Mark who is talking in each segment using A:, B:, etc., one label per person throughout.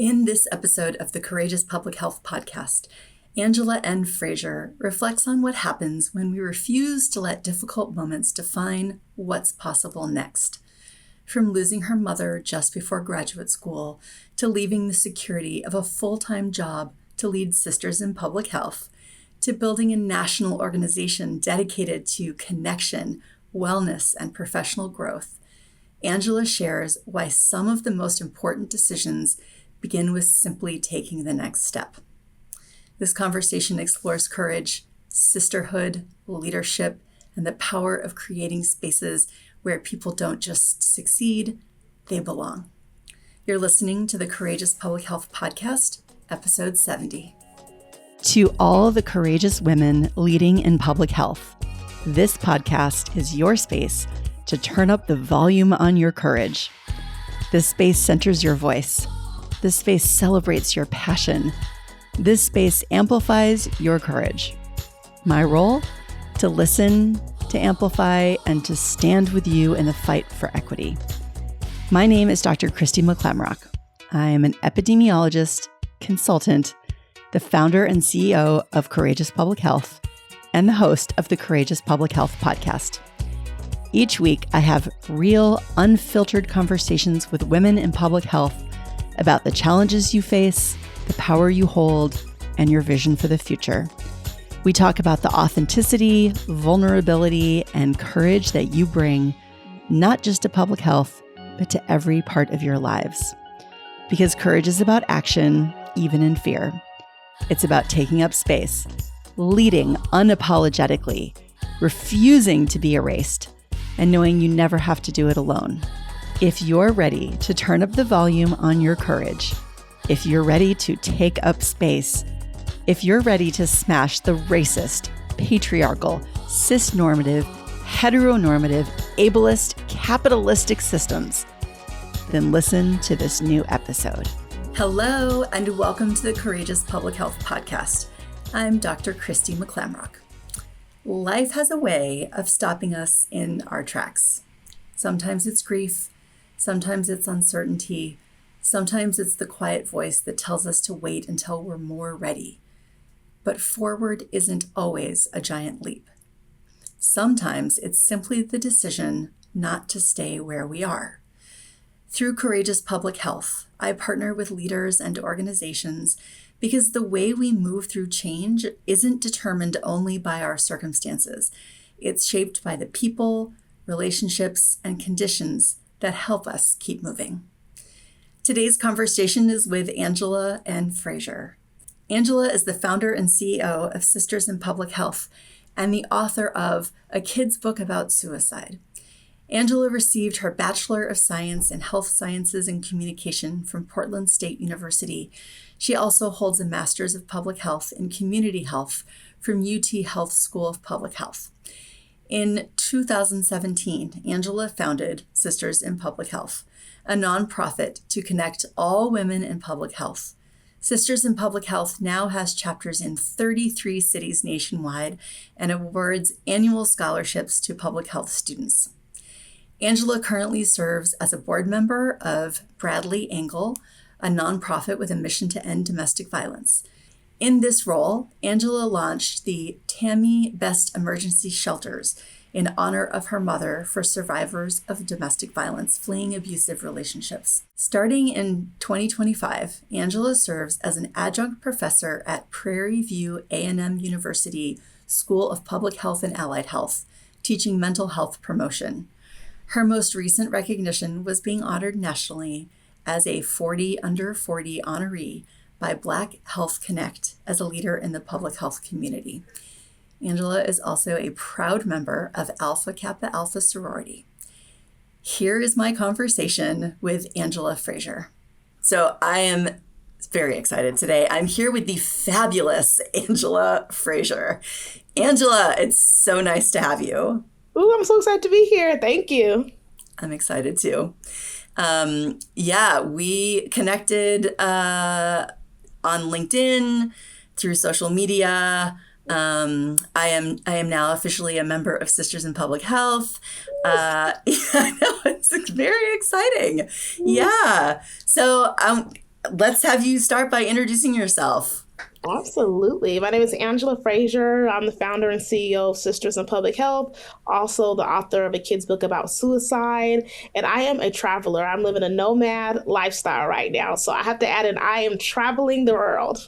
A: In this episode of the Courageous Public Health Podcast, Angela N. Frazier reflects on what happens when we refuse to let difficult moments define what's possible next. From losing her mother just before graduate school to leaving the security of a full-time job to lead Sisters in Public Health, to building a national organization dedicated to connection, wellness, and professional growth, Angela shares why some of the most important decisions begin with simply taking the next step. This conversation explores courage, sisterhood, leadership, and the power of creating spaces where people don't just succeed, they belong. You're listening to the Courageous Public Health Podcast, episode 70.
B: To all the courageous women leading in public health, this podcast is your space to turn up the volume on your courage. This space centers your voice. This space celebrates your passion. This space amplifies your courage. My role? To listen, to amplify, and to stand with you in the fight for equity. My name is Dr. Christy McClamrock. I am an epidemiologist, consultant, the founder and CEO of Courageous Public Health, and the host of the Courageous Public Health Podcast. Each week, I have real, unfiltered conversations with women in public health about the challenges you face, the power you hold, and your vision for the future. We talk about the authenticity, vulnerability, and courage that you bring, not just to public health, but to every part of your lives. Because courage is about action, even in fear. It's about taking up space, leading unapologetically, refusing to be erased, and knowing you never have to do it alone. If you're ready to turn up the volume on your courage, if you're ready to take up space, if you're ready to smash the racist, patriarchal, cisnormative, heteronormative, ableist, capitalistic systems, then listen to this new episode.
A: Hello, and welcome to the Courageous Public Health Podcast. I'm Dr. Christy McClamrock. Life has a way of stopping us in our tracks. Sometimes it's grief, sometimes it's uncertainty, sometimes it's the quiet voice that tells us to wait until we're more ready. But forward isn't always a giant leap. Sometimes it's simply the decision not to stay where we are. Through Courageous Public Health, I partner with leaders and organizations because the way we move through change isn't determined only by our circumstances. It's shaped by the people, relationships, and conditions that help us keep moving. Today's conversation is with Angela N. Frazier. Angela is the founder and CEO of Sisters in Public Health and the author of A Kid's Book About Suicide. Angela received her Bachelor of Science in Health Sciences and Communication from Portland State University. She also holds a Master's of Public Health in Community Health from UTHealth School of Public Health. In 2017, Angela founded Sisters in Public Health, a nonprofit to connect all women in public health. Sisters in Public Health now has chapters in 33 cities nationwide and awards annual scholarships to public health students. Angela currently serves as a board member of Bradley Angle, a nonprofit with a mission to end domestic violence. In this role, Angela launched the Tammy Best Emergency Shelters in honor of her mother for survivors of domestic violence fleeing abusive relationships. Starting in 2025, Angela serves as an adjunct professor at Prairie View A&M University School of Public Health and Allied Health, teaching mental health promotion. Her most recent recognition was being honored nationally as a 40 Under 40 honoree by Black Health Connect as a leader in the public health community. Angela is also a proud member of Alpha Kappa Alpha sorority. Here is my conversation with Angela Frazier. So I am very excited today. I'm here with the fabulous Angela Frazier. Angela, it's so nice to have you.
C: Ooh, I'm so excited to be here. Thank you.
A: I'm excited too. We connected on LinkedIn, through social media. I am now officially a member of Sisters in Public Health. I know, it's very exciting. Yeah. So let's have you start by introducing yourself.
C: Absolutely. My name is Angela Frazier. I'm the founder and CEO of Sisters in Public Health, also the author of a kid's book about suicide. And I am a traveler. I'm living a nomad lifestyle right now. So I have to add in, I am traveling the world.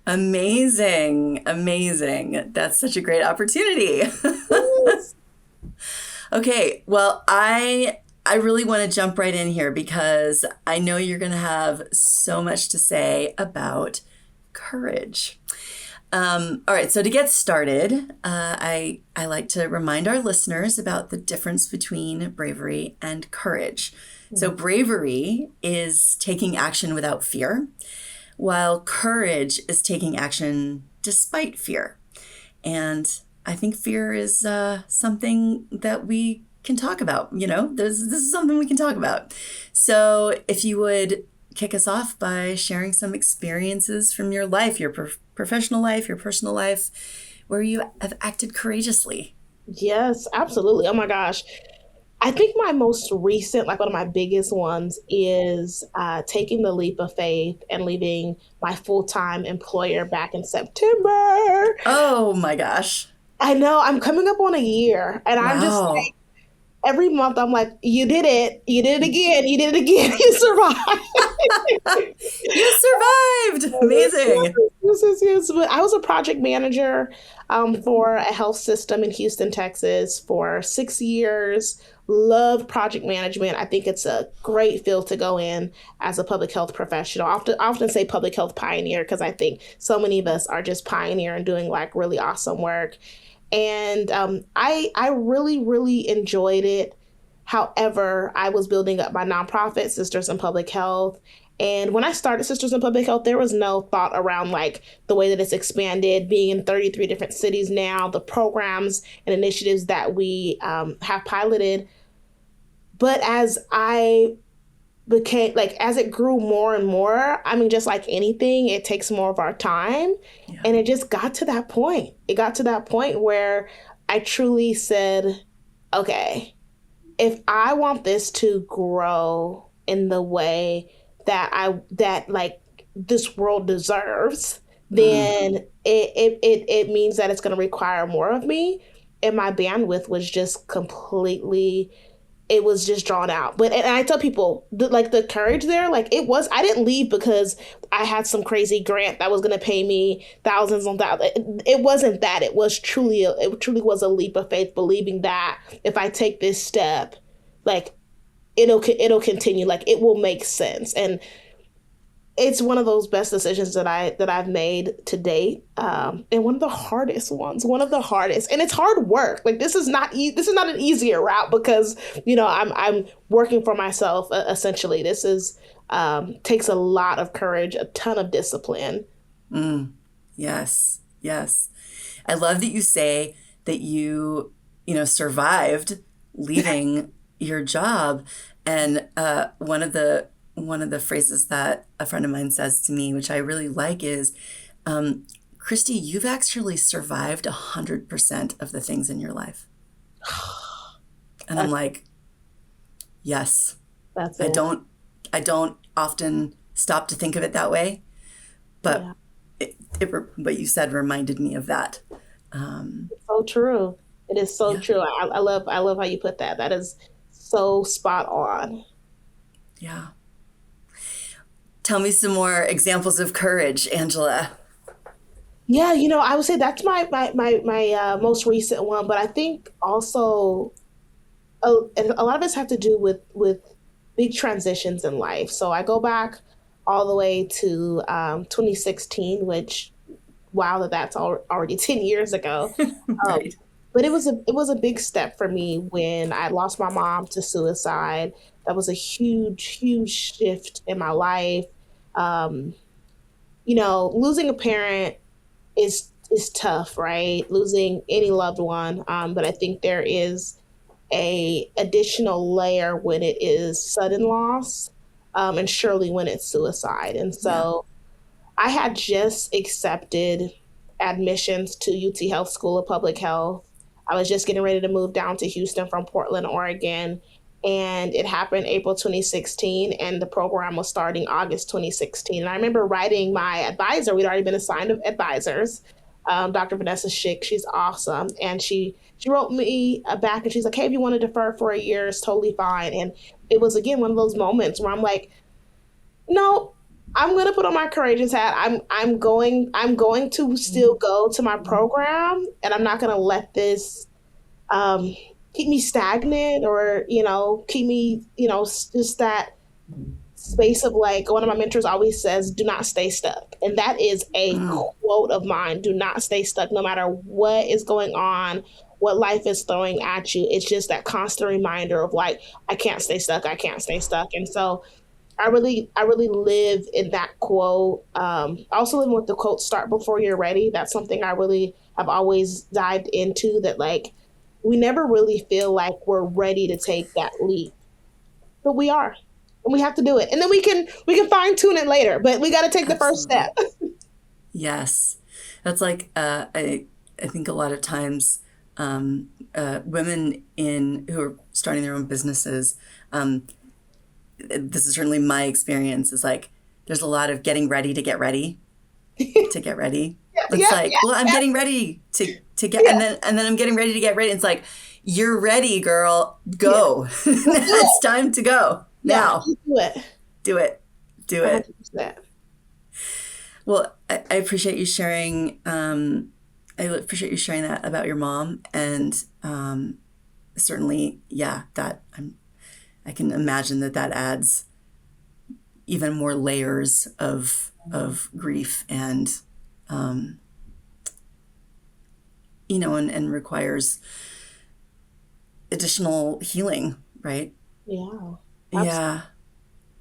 A: Amazing. Amazing. That's such a great opportunity. Okay. Well, I really want to jump right in here because I know you're going to have so much to say about courage. All right, so to get started, I like to remind our listeners about the difference between bravery and courage. So bravery is taking action without fear, while courage is taking action despite fear. And I think fear is something that we can talk about. You know, this is something we can talk about. So if you would kick us off by sharing some experiences from your life, your professional life, your personal life, where you have acted courageously.
C: Yes, absolutely. Oh my gosh. I think my most recent, like one of my biggest ones is taking the leap of faith and leaving my full-time employer back in September.
A: Oh my gosh.
C: I know, I'm coming up on a year and I'm just
A: Wow.
C: like, every month I'm like, you did it. You did it again. You did it again. You survived.
A: You survived. Amazing.
C: Yes. But I was a project manager for a health system in Houston, Texas for 6 years. Loved project management. I think it's a great field to go in as a public health professional. I often say public health pioneer because I think so many of us are just pioneering doing like really awesome work. And I really, really enjoyed it. However, I was building up my nonprofit, Sisters in Public Health. And when I started Sisters in Public Health, there was no thought around like the way that it's expanded, being in 33 different cities now, the programs and initiatives that we have piloted. But as I became like, as it grew more and more, I mean, just like anything, it takes more of our time. Yeah. And it just got to that point. It got to that point where I truly said, okay, if I want this to grow in the way that like this world deserves, then it means that it's going to require more of me. And my bandwidth was just completely, it was just drawn out. But and I tell people, like the courage there, like it was, I didn't leave because I had some crazy grant that was going to pay me thousands on thousands. It wasn't that. It truly was a leap of faith, believing that if I take this step, like it'll continue, like it will make sense. And it's one of those best decisions that I've made to date, and one of the hardest, and it's hard work. Like this is not an easier route because I'm working for myself essentially. This is takes a lot of courage, a ton of discipline.
A: Yes. I love that you say that you survived leaving your job, and one of the phrases that a friend of mine says to me, which I really like, is, Christy, you've actually survived 100% of the things in your life. And I'm like, yes.
C: That's it.
A: I don't often stop to think of it that way, but what you said reminded me of that.
C: It's so true. It is so true. I love how you put that. That is so spot on.
A: Yeah. Tell me some more examples of courage, Angela.
C: Yeah, I would say that's my most recent one, but I think also a lot of us have to do with big transitions in life. So I go back all the way to 2016, which, wow, that's already 10 years ago.
A: Right.
C: But it was a big step for me when I lost my mom to suicide. That was a huge, huge shift in my life. Losing a parent is tough, right? Losing any loved one. But I think there is a additional layer when it is sudden loss, and surely when it's suicide. And so I had just accepted admissions to UTHealth School of Public Health. I was just getting ready to move down to Houston from Portland, Oregon. And it happened April 2016, and the program was starting August 2016. And I remember writing my advisor. We'd already been assigned advisors. Dr. Vanessa Schick, she's awesome. And she wrote me back, and she's like, hey, if you want to defer for a year, it's totally fine. And it was, again, one of those moments where I'm like, no, I'm going to put on my courageous hat. I'm going to still go to my program, and I'm not going to let this keep me stagnant or, keep me, just that space of like, one of my mentors always says, do not stay stuck. And that is a quote of mine. Do not stay stuck, no matter what is going on, what life is throwing at you. It's just that constant reminder of like, I can't stay stuck. I can't stay stuck. And so I really live in that quote. I also live with the quote, start before you're ready. That's something I really have always dived into, that like, we never really feel like we're ready to take that leap, but we are, and we have to do it. And then we can fine tune it later, but we got to take the first step.
A: Yes. That's like, I think a lot of times, women who are starting their own businesses, this is certainly my experience, is like, there's a lot of getting ready to get ready to get ready. I'm getting ready to get, and then I'm getting ready to get ready. It's like, you're ready, girl. Go. It's time to go now. Do it. 100%. Well, I appreciate you sharing. I appreciate you sharing that about your mom, and certainly, that I can imagine that adds even more layers of grief and and requires additional healing, right?
C: Yeah.
A: Absolutely.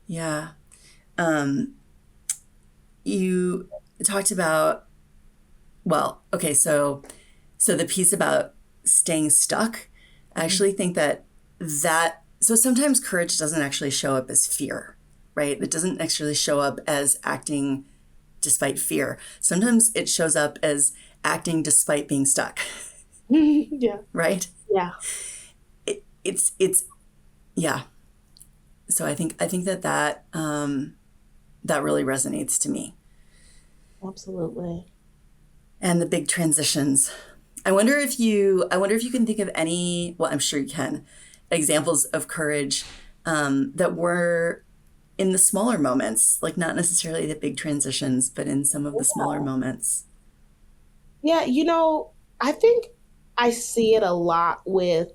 A: Yeah. You talked about, so the piece about staying stuck, I actually think that so sometimes courage doesn't actually show up as fear, right? It doesn't actually show up as acting despite fear. Sometimes it shows up as acting despite being stuck.
C: Yeah.
A: Right?
C: Yeah.
A: It's yeah. So I think that really resonates to me.
C: Absolutely.
A: And the big transitions. I wonder if you can think of any, well, I'm sure you can, examples of courage that were in the smaller moments, like not necessarily the big transitions, but in some of the smaller moments.
C: Yeah, I think I see it a lot with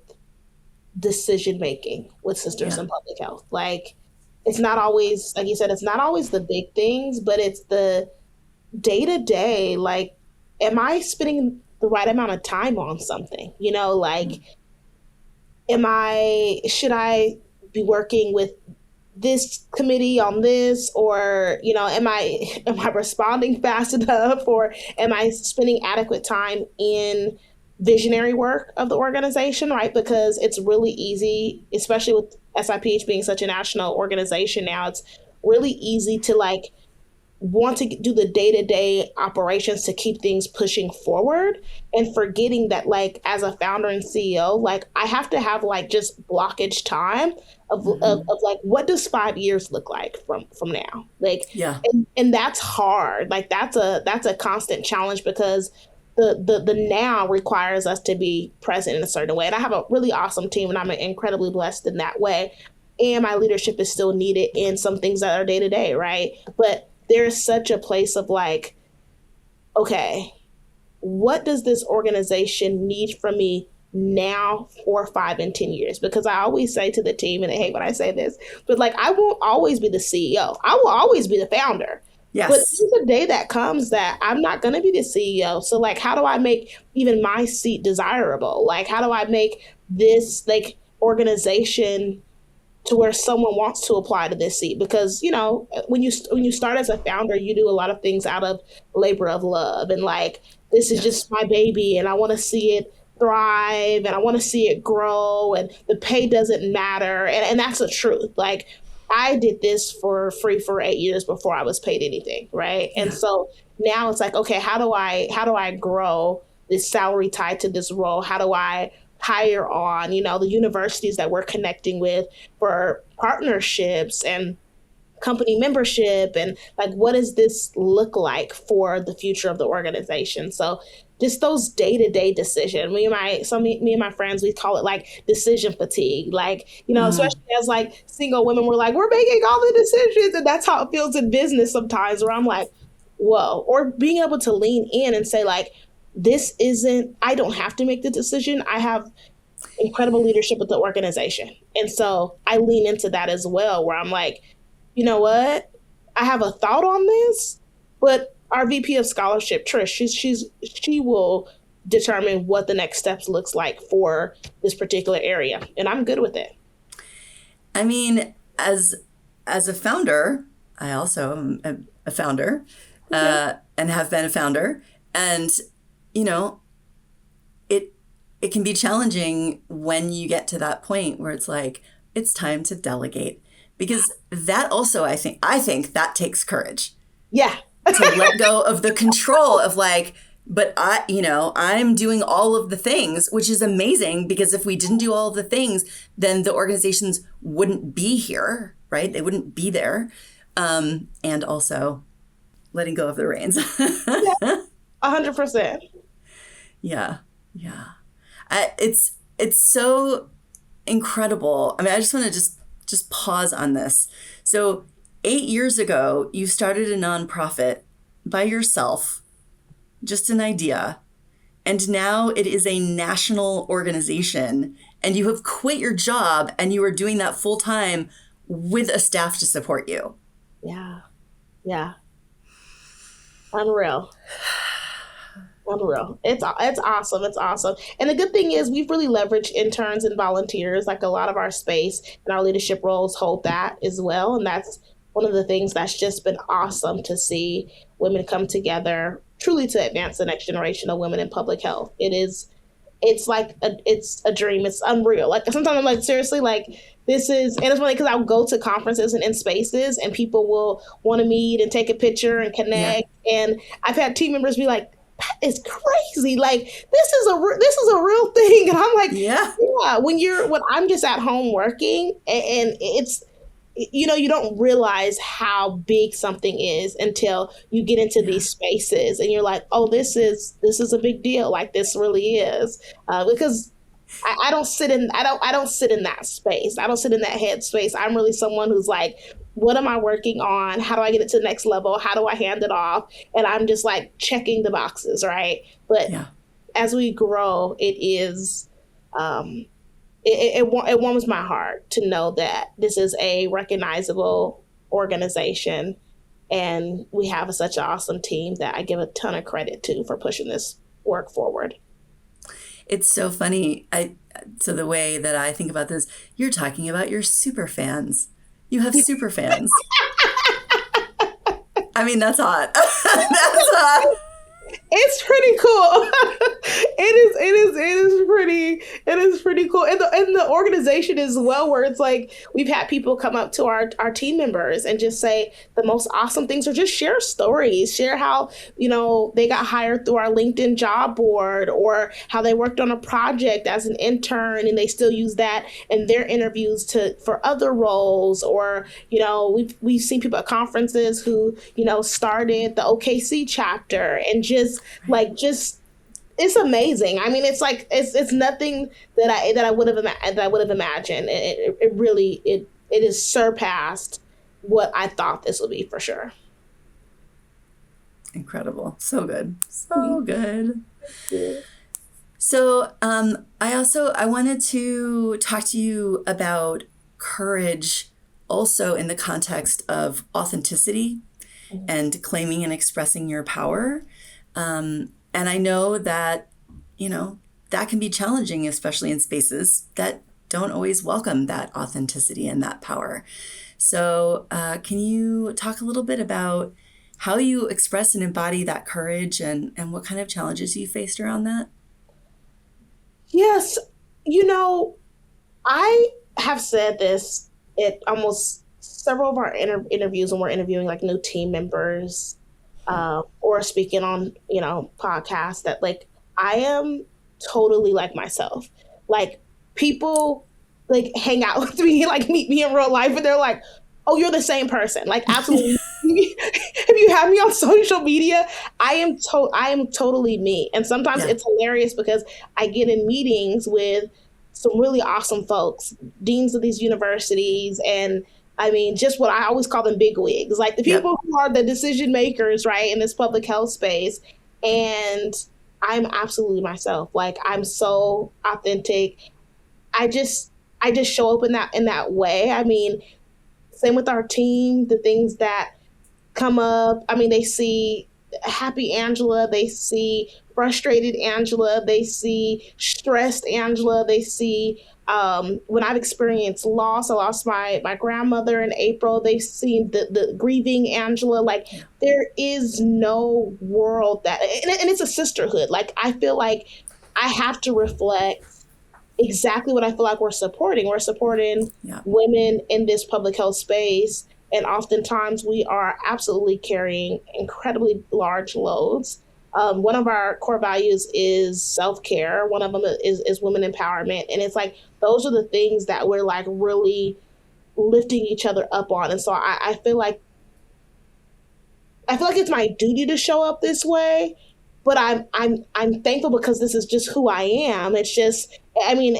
C: decision making with Sisters in Public Health. Like, it's not always, like you said, it's not always the big things, but it's the day-to-day, like, am I spending the right amount of time on something? Should I be working with this committee on this, or, am I responding fast enough, or am I spending adequate time in visionary work of the organization, right? Because it's really easy, especially with SiPH being such a national organization now, it's really easy to like want to do the day-to-day operations to keep things pushing forward, and forgetting that, like, as a founder and CEO, like, I have to have like just blockage time of like, what does 5 years look like from now? Like, and that's hard. Like, that's a constant challenge, because the now requires us to be present in a certain way. And I have a really awesome team, and I'm incredibly blessed in that way. And my leadership is still needed in some things that are day to day, right? But there's such a place of like, okay, what does this organization need from me now, 4, 5, and 10 years? Because I always say to the team, and they hate when I say this, but like, I won't always be the CEO. I will always be the founder. Yes. But there's a day that comes that I'm not going to be the CEO. So like, how do I make even my seat desirable? Like, how do I make this like organization to where someone wants to apply to this seat? Because, when you start as a founder, you do a lot of things out of labor of love. And like, this is just my baby, and I want to see it thrive, and I want to see it grow, and the pay doesn't matter. And that's the truth. Like, I did this for free for 8 years before I was paid anything, right? Yeah. And so now it's like, okay, how do I grow this salary tied to this role? How do I hire on, the universities that we're connecting with for partnerships and company membership, and like, what does this look like for the future of the organization? So just those day-to-day decisions. Me and my friends, we call it like decision fatigue. Like, especially as like single women, we're like, we're making all the decisions. And that's how it feels in business sometimes, where I'm like, whoa. Or being able to lean in and say like, I don't have to make the decision. I have incredible leadership with the organization. And so I lean into that as well, where I'm like, you know what? I have a thought on this, but our VP of scholarship, Trish, she will determine what the next steps looks like for this particular area, and I'm good with it.
A: I mean, as a founder, I also am a founder, and have been a founder, and it can be challenging when you get to that point where it's like it's time to delegate. Because that also, I think that takes courage.
C: Yeah.
A: To let go of the control of like, but I'm doing all of the things, which is amazing, because if we didn't do all of the things, then the organizations wouldn't be here, right? They wouldn't be there. And also letting go of the reins.
C: Yeah, 100%.
A: Yeah. Yeah. It's so incredible. I mean, I just want to just pause on this. So 8 years ago, you started a nonprofit by yourself, just an idea. And now it is a national organization, and you have quit your job and you are doing that full time with a staff to support you.
C: Yeah. Yeah. Unreal. It's awesome. It's awesome. And the good thing is we've really leveraged interns and volunteers. Like, a lot of our space and our leadership roles hold that as well. And that's one of the things that's just been awesome to see women come together truly to advance the next generation of women in public health. It's a dream. It's unreal. Like, sometimes I'm like, seriously, like, and it's funny because I'll go to conferences and in spaces and people will want to meet and take a picture and connect. Yeah. And I've had team members be like, that is crazy. Like, this is a real thing. And I'm like, yeah. When I'm just at home working, and it's, you don't realize how big something is until you get into these spaces and you're like, oh, this is a big deal. Like, this really is, because I don't sit in that space. I don't sit in that head space. I'm really someone who's like, what am I working on? How do I get it to the next level? How do I hand it off? And I'm just like checking the boxes, right? But as we grow, it is, it warms my heart to know that this is a recognizable organization, and we have such an awesome team that I give a ton of credit to for pushing this work forward.
A: It's so funny. So the way that I think about this, you're talking about your super fans. You have super fans. I mean, that's hot. That's hot.
C: It's pretty cool. It is pretty cool. And the organization as well, where it's like we've had people come up to our team members and just say the most awesome things, or just share stories, share how, they got hired through our LinkedIn job board, or how they worked on a project as an intern and they still use that in their interviews for other roles. Or, we've seen people at conferences who, started the OKC chapter, and just it's amazing. I mean, it's like it's nothing that I would have imagined. It really has surpassed what I thought this would be, for sure.
A: Incredible. So good. So good. Yeah. So I wanted to talk to you about courage also in the context of authenticity and claiming and expressing your power. And I know that, that can be challenging, especially in spaces that don't always welcome that authenticity and that power. So can you talk a little bit about how you express and embody that courage, and what kind of challenges you faced around that?
C: Yes. I have said this at almost several of our interviews when we're interviewing like new team members, or speaking on, podcasts, that like I am totally like myself. Like people like hang out with me, like meet me in real life, and they're like, "Oh, you're the same person." Like absolutely. If you have me on social media, I am totally me. And sometimes it's hilarious because I get in meetings with some really awesome folks, deans of these universities, and I mean, just what I always call them big wigs, like the people who are the decision makers, right, in this public health space. And I'm absolutely myself. Like I'm so authentic. I just show up in that way. I mean, same with our team, the things that come up. I mean, they see happy Angela, they see frustrated Angela, they see stressed Angela, they see when I've experienced loss. I lost my grandmother in April. They've seen the grieving Angela. Like there is no world that, and it's a sisterhood. Like I feel like I have to reflect exactly what I feel like we're supporting. We're supporting women in this public health space. And oftentimes we are absolutely carrying incredibly large loads. One of our core values is self-care. One of them is women empowerment. And it's like, those are the things that we're like really lifting each other up on. And so I feel like it's my duty to show up this way, but I'm thankful because this is just who I am. It's just, I mean,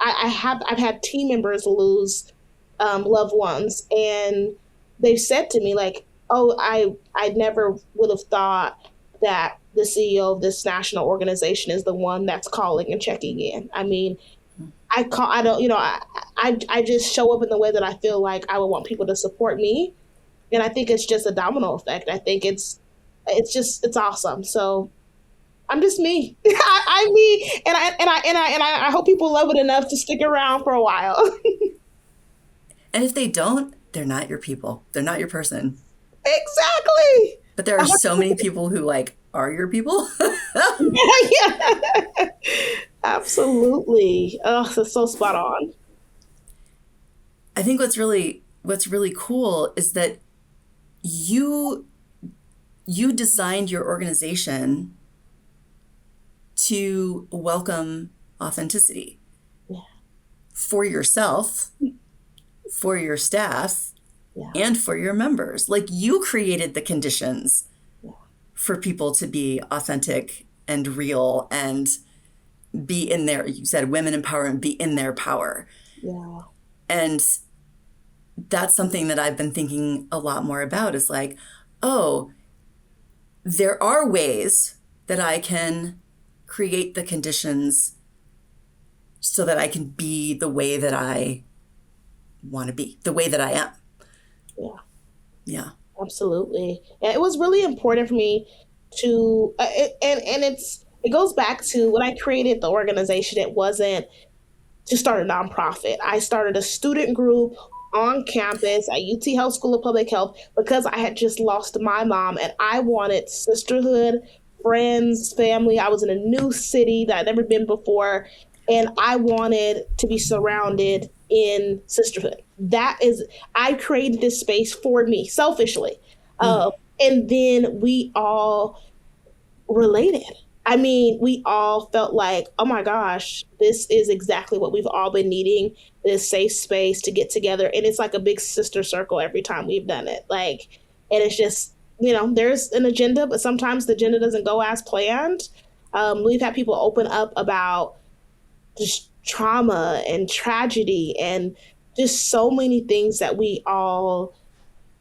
C: I've had team members lose loved ones, and they've said to me like, "Oh, I never would have thought that the CEO of this national organization is the one that's calling and checking in." I mean, I just show up in the way that I feel like I would want people to support me, and I think it's just a domino effect. I think it's awesome. So I'm just me. I'm me, and I hope people love it enough to stick around for a while.
A: And if they don't, they're not your people. They're not your person.
C: Exactly.
A: But there are so many people who like are your people.
C: Yeah. Absolutely. Oh, that's so spot on.
A: I think what's really cool is that you designed your organization to welcome authenticity for yourself, for your staff, and for your members. Like you created the conditions for people to be authentic and real and be in their, you said women empowerment, be in their power.
C: Yeah.
A: And that's something that I've been thinking a lot more about is like, oh, there are ways that I can create the conditions so that I can be the way that I want to be, the way that I am.
C: Yeah.
A: Yeah.
C: Absolutely. And it was really important for me to, it goes back to when I created the organization, it wasn't to start a nonprofit. I started a student group on campus at UTHealth School of Public Health because I had just lost my mom and I wanted sisterhood, friends, family. I was in a new city that I'd never been before, and I wanted to be surrounded in sisterhood. I created this space for me, selfishly. And then we all related. I mean, we all felt like, oh my gosh, this is exactly what we've all been needing, this safe space to get together. And it's like a big sister circle every time we've done it. Like, and it's just, there's an agenda, but sometimes the agenda doesn't go as planned. We've had people open up about just trauma and tragedy and just so many things that we all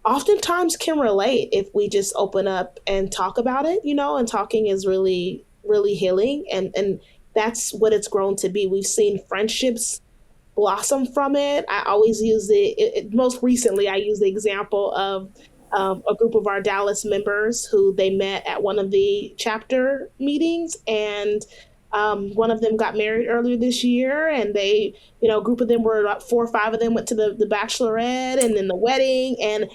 C: oftentimes can relate if we just open up and talk about it, and talking is really, really healing. And that's what it's grown to be. We've seen friendships blossom from it. I always use most recently, I use the example of a group of our Dallas members who they met at one of the chapter meetings, and one of them got married earlier this year, and they, a group of them were about 4 or 5 of them went to the bachelorette and then the wedding, and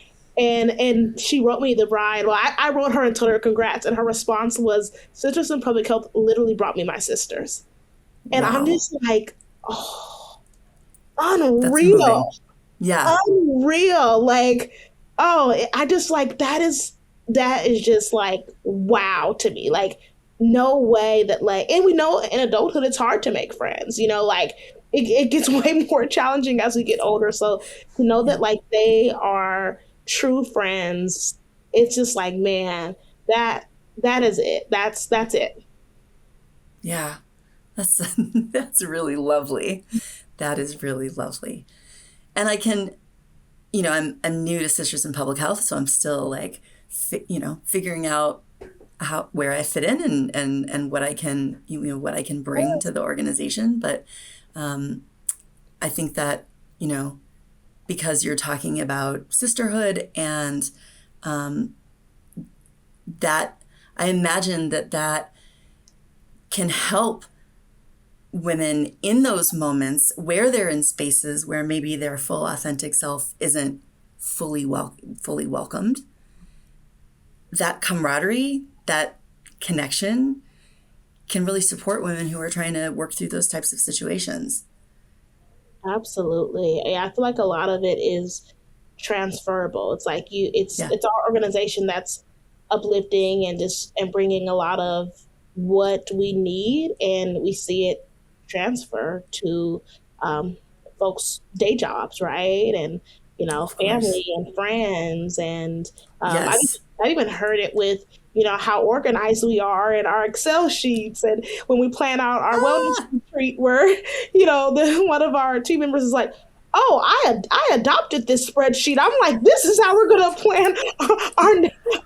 C: she wrote me, the bride. Well, I wrote her and told her congrats, and her response was, Sisters in Public Health literally brought me my sisters. And wow. I'm just like, oh, unreal.
A: Yeah.
C: Unreal. Like, oh, I just like, that is just like, wow to me. Like, no way that like, and we know in adulthood it's hard to make friends, like it gets way more challenging as we get older. So to know that like they are true friends, it's just like, man, that is it. That's it.
A: Yeah, that's that's really lovely. That is really lovely. And I can, I'm new to Sisters in Public Health, so I'm still like, figuring out where I fit in and what I can, what I can bring to the organization. But I think that, because you're talking about sisterhood and that I imagine that can help women in those moments where they're in spaces where maybe their full authentic self isn't fully welcomed. That camaraderie, that connection can really support women who are trying to work through those types of situations.
C: Absolutely. Yeah, I feel like a lot of it is transferable. It's like it's our organization that's uplifting and bringing a lot of what we need, and we see it transfer to folks' day jobs, right? And family and friends, and
A: Yes.
C: I've even heard it with how organized we are in our Excel sheets, and when we plan out our wellness retreat, where one of our team members is like, "Oh, I adopted this spreadsheet." I'm like, "This is how we're gonna plan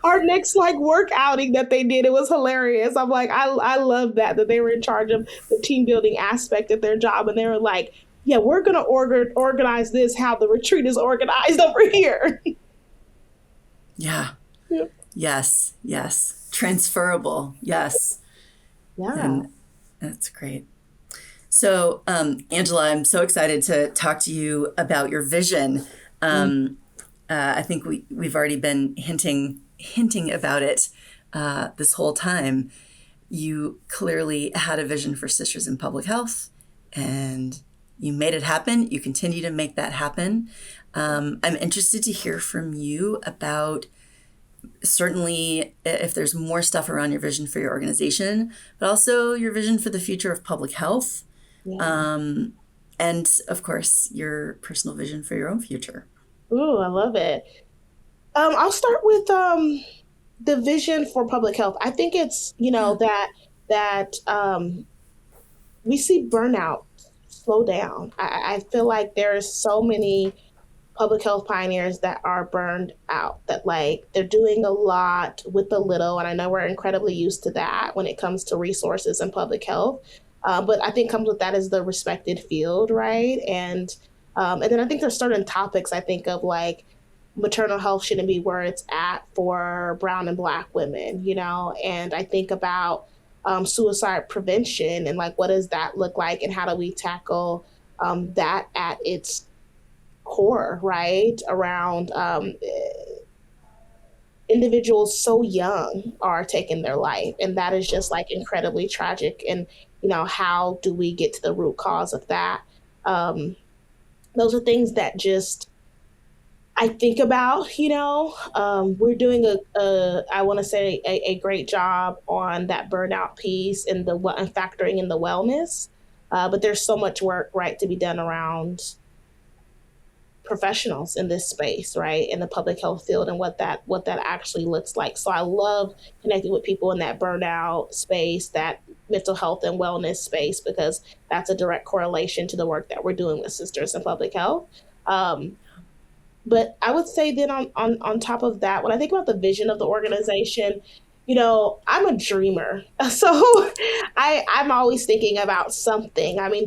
C: our next like work outing that they did." It was hilarious. I'm like, I love that they were in charge of the team building aspect of their job, and they were like, "Yeah, we're gonna organize this how the retreat is organized over here."
A: Yeah.
C: Yeah.
A: Yes. Transferable. Yes.
C: Yeah.
A: And that's great. So, Angela, I'm so excited to talk to you about your vision. I think we've already been hinting about it this whole time. You clearly had a vision for Sisters in Public Health, and you made it happen. You continue to make that happen. I'm interested to hear from you about certainly if there's more stuff around your vision for your organization, but also your vision for the future of public health.
C: Yeah.
A: And of course, your personal vision for your own future.
C: Ooh, I love it. I'll start with the vision for public health. I think it's that we see burnout slow down. I feel like there's so many public health pioneers that are burned out, that like they're doing a lot with the little, and I know we're incredibly used to that when it comes to resources in public health. But I think comes with that is the respected field, right? And then I think there's certain topics I think of like maternal health shouldn't be where it's at for brown and Black women, and I think about suicide prevention and like what does that look like and how do we tackle that at its core, right? Around individuals so young are taking their life, and that is just like incredibly tragic. And how do we get to the root cause of that? Those are things that just I think about. We're doing I want to say a great job on that burnout piece and and factoring in the wellness, but there's so much work, right, to be done around professionals in this space, right, in the public health field, and what that actually looks like. So I love connecting with people in that burnout space, that mental health and wellness space, because that's a direct correlation to the work that we're doing with Sisters in Public Health. But I would say then on top of that, when I think about the vision of the organization, I'm a dreamer. So I'm always thinking about something. I mean,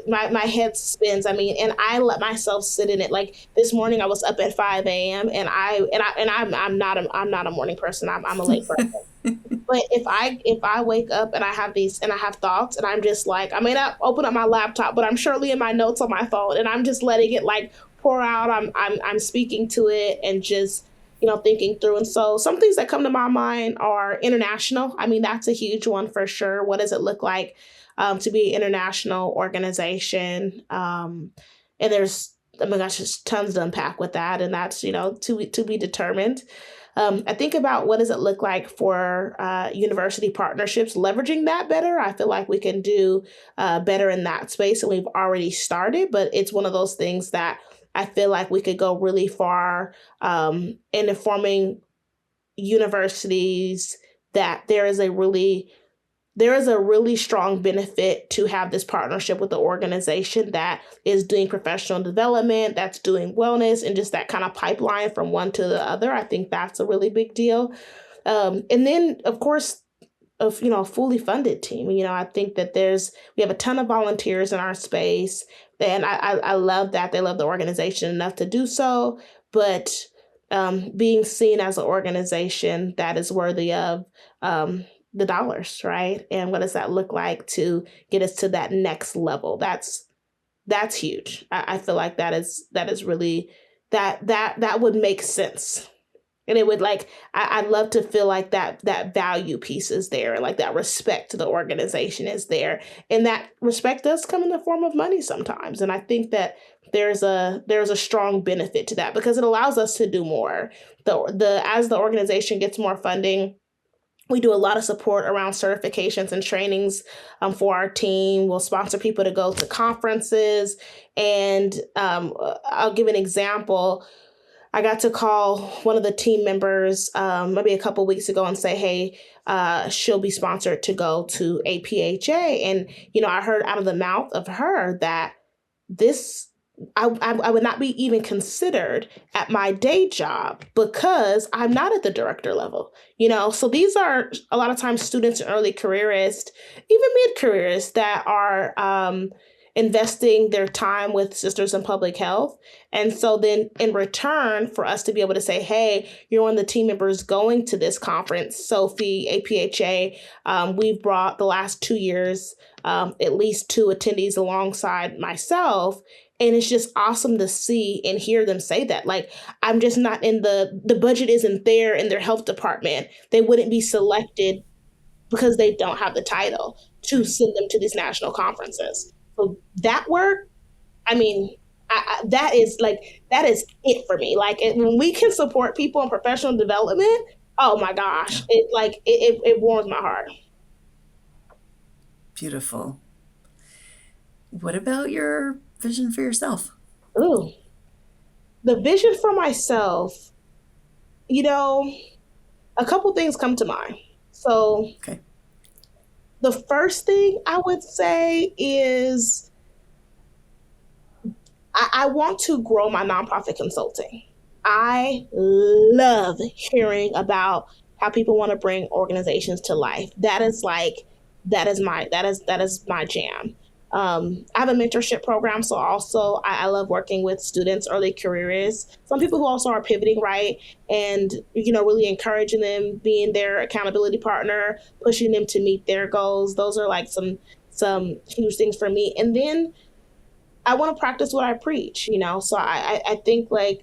C: my head spins. I mean, and I let myself sit in it. Like this morning, I was up at 5 a.m. and I'm not a morning person. I'm a late person. But if I wake up and I have thoughts and I'm just like, I may not open up my laptop, but I'm surely in my notes on my phone and I'm just letting it like pour out. I'm speaking to it and just thinking through. And so some things that come to my mind are international. I mean, that's a huge one for sure. What does it look like to be an international organization? And there's oh my gosh, there's tons to unpack with that. And that's, to be determined. I think about what does it look like for university partnerships, leveraging that better. I feel like we can do better in that space, and we've already started, but it's one of those things that I feel like we could go really far in informing universities that there is a really strong benefit to have this partnership with the organization that is doing professional development, that's doing wellness, and just that kind of pipeline from one to the other. I think that's a really big deal. And then, of course, a fully funded team. I think that we have a ton of volunteers in our space, and I love that they love the organization enough to do so. But being seen as an organization that is worthy of the dollars, right? And what does that look like to get us to that next level? That's huge. I feel like that is really that would make sense. And it would I'd love to feel like that value piece is there, like that respect to the organization is there. And that respect does come in the form of money sometimes. And I think that there's a strong benefit to that because it allows us to do more. As the organization gets more funding, we do a lot of support around certifications and trainings for our team. We'll sponsor people to go to conferences. And I'll give an example. I got to call one of the team members maybe a couple weeks ago and say, hey, she'll be sponsored to go to APHA. And, I heard out of the mouth of her that I would not be even considered at my day job because I'm not at the director level, So these are a lot of times students and early careerists, even mid-careerists that are investing their time with Sisters in Public Health. And so then in return for us to be able to say, hey, you're one of the team members going to this conference, Sophie, APHA, we've brought the last 2 years, at least 2 attendees alongside myself. And it's just awesome to see and hear them say that. I'm just not in the budget isn't there in their health department. They wouldn't be selected because they don't have the title to send them to these national conferences. So that work, that is it for me. When we can support people in professional development, oh my gosh, it warms my heart.
A: Beautiful. What about your vision for yourself?
C: Ooh, the vision for myself, a couple things come to mind. So
A: okay.
C: The first thing I would say is I want to grow my nonprofit consulting. I love hearing about how people want to bring organizations to life. That is my jam. I have a mentorship program, so also I love working with students, early careerists, some people who also are pivoting, right? And, really encouraging them, being their accountability partner, pushing them to meet their goals. Those are some huge things for me. And then I want to practice what I preach, so I think the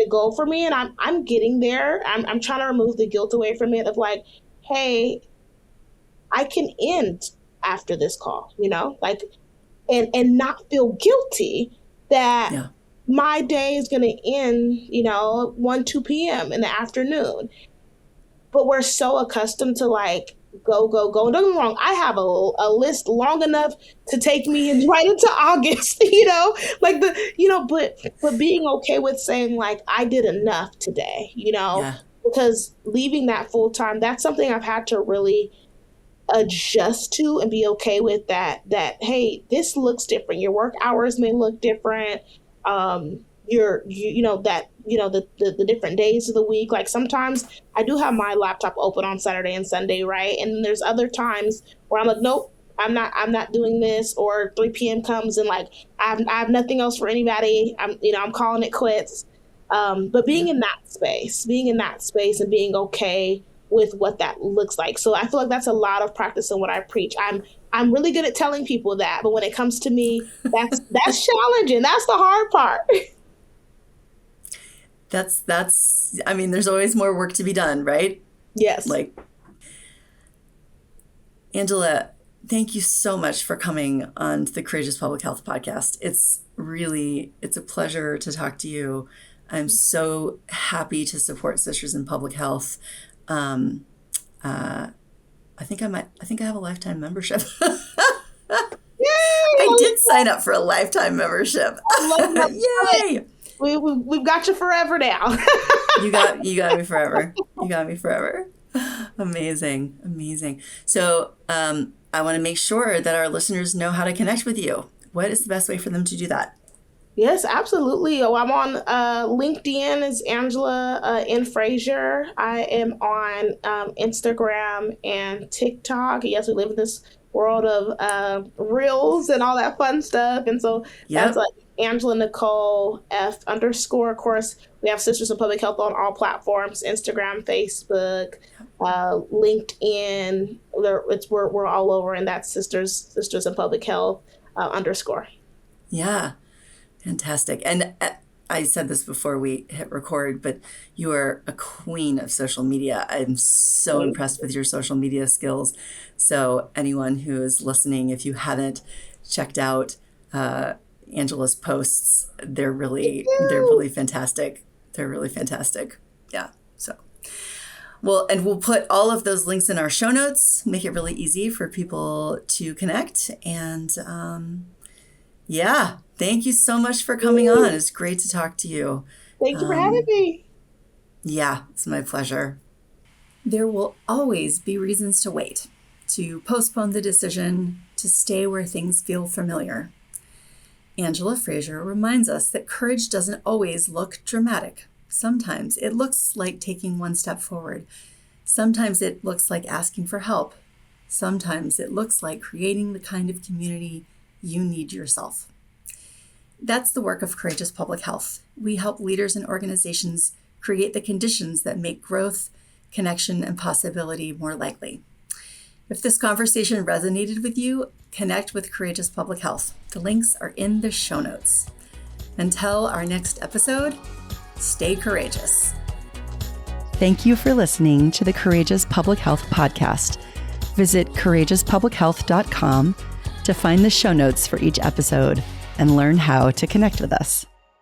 C: goal for me, and I'm getting there, I'm trying to remove the guilt away from it of hey, I can end after this call, and not feel guilty that my day is going to end, 1, 2 p.m. in the afternoon. But we're so accustomed to go. And don't get me wrong, I have a list long enough to take me right into August, but being okay with saying I did enough today, because leaving that full time, that's something I've had to really adjust to and be okay with that, hey, this looks different. Your work hours may look different. The different days of the week. Sometimes I do have my laptop open on Saturday and Sunday, right? And there's other times where I'm nope, I'm not doing this, or 3 p.m. comes and I have nothing else for anybody. I'm calling it quits. But being in that space and being okay with what that looks like. So I feel like that's a lot of practice in what I preach. I'm really good at telling people that, but when it comes to me, that's challenging. That's the hard part.
A: That's there's always more work to be done, right?
C: Yes.
A: Angela, thank you so much for coming on the Courageous Public Health podcast. It's a pleasure to talk to you. I'm so happy to support Sisters in Public Health. I think I have a lifetime membership. I did sign up for a lifetime membership. Yay!
C: We've got you forever now.
A: You got me forever. You got me forever. Amazing. So I want to make sure that our listeners know how to connect with you. What is the best way for them to do that?
C: Yes, absolutely. Oh, I'm on LinkedIn as Angela N. Frazier. I am on Instagram and TikTok. Yes, we live in this world of reels and all that fun stuff. And so that's like Angela Nicole F _. Of course, we have Sisters in Public Health on all platforms: Instagram, Facebook, LinkedIn. We're all over, and that's Sisters in Public Health _.
A: Yeah. Fantastic. And I said this before we hit record, but you are a queen of social media. I'm so impressed with your social media skills. So anyone who is listening, if you haven't checked out Angela's posts, they're really fantastic. They're really fantastic. Yeah. So, well, and we'll put all of those links in our show notes, make it really easy for people to connect. And thank you so much for coming on. It's great to talk to you.
C: Thank you for having me.
A: Yeah, it's my pleasure. There will always be reasons to wait, to postpone the decision, to stay where things feel familiar. Angela Frazier reminds us that courage doesn't always look dramatic. Sometimes it looks like taking one step forward. Sometimes it looks like asking for help. Sometimes it looks like creating the kind of community you need yourself. That's the work of Courageous Public Health. We help leaders and organizations create the conditions that make growth, connection, and possibility more likely. If this conversation resonated with you, connect with Courageous Public Health. The links are in the show notes. Until our next episode, stay courageous.
B: Thank you for listening to the Courageous Public Health podcast. Visit courageouspublichealth.com to find the show notes for each episode and learn how to connect with us.